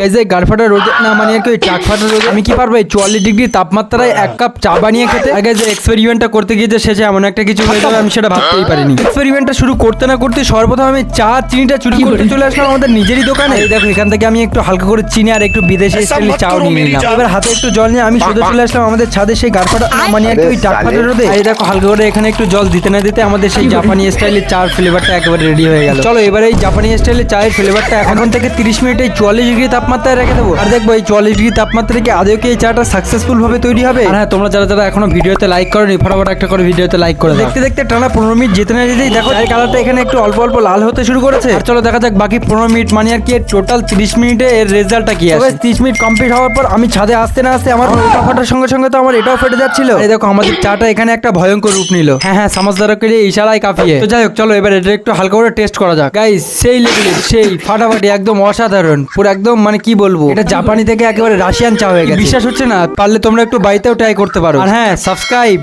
Guys এই গাড়ফাটা রোদে না মানে আর কি চাক ফাটা রোদে আমি কি পারবো 44 ডিগ্রি তাপমাত্রায় 1 কাপ চা বানিয়ে খেতে? আর গাইস এক্সপেরিমেন্টটা করতে গিয়ে যে শেষে এমন একটা কিছু হয়ে যাবে আমি সেটা ভাবতেই পারিনি। এক্সপেরিমেন্টটা শুরু করতে না করতে সর্বপ্রথম আমি চা চিনিটা চুরি করতে চলে আসলাম আমাদের নিজেরই দোকানে। এই দেখো এখান থেকে আমি একটু হালকা করে চিনি আর একটু বিদেশি স্টাইলে চাও নিয়ে নিলাম। এবার হাতে একটু জল নিয়ে আমি সোজা চলে আসলাম আমাদের ছাদে সেই গাড়ফাটা মানে আর কি চাক ফাটা রোদে। এই দেখো হালকা করে এখানে একটু জল দিতে না দিতে আমাদের সেই জাপানি স্টাইলের চার ফ্লেভারটা একেবারে রেডি হয়ে গেল। চলো এবারে এই জাপানি স্টাইলের চায়ের ফ্লেভারটা এখন থেকে 30 মিনিটে 44 ডিগ্রি তাপমাত্রায় রেখে দেবো। আর দেখবো এই 44 ডিগ্রি তাপমাত্রায় কি আদৌ কি এই চাটা সাকসেসফুল ভাবে তৈরি হবে? আর হ্যাঁ তোমরা যারা যারা এখনো ভিডিওতে লাইক করোনি ফটাফট একটা করে ভিডিওতে লাইক করে দাও। দেখতে দেখতে টানা 15 মিনিট যেতে না যেতেই দেখো চায়ের কালারটা এখানে একটু অল্প অল্প লাল হতে শুরু করেছে। আর চলো দেখা যাক বাকি 15 মিনিট মানে আর কি টোটাল 30 মিনিটে এর রেজাল্টটা কি আসে। 30 মিনিট কমপ্লিট হওয়ার পর আমি ছাদে আসতে না আসতে আমার ওটা ফাটার সঙ্গে সঙ্গে তো আমার এটাও ফেটে যাচ্ছিল। এই দেখো আমাদের চাটা এখানে একটা ভয়ঙ্কর রূপ নিল। হ্যাঁ সমঝদারকে ইশারায় কাফিয়ে। তো যাই হোক চলো এবার এটা একটু হালকা করে টেস্ট করা যাক। গাইস সেই লেভেলের সেই ফাটাফাটি একদম অসাধারণ পুরো একদম মানে কি বলবো এটা জাপানি থেকে একেবারে রাশিয়ান চা হয়ে গেছে। বিশ্বাস হচ্ছে না? পারলে তোমরা একটু বাড়িতেও ট্রাই করতে পারো। আর হ্যাঁ সাবস্ক্রাইব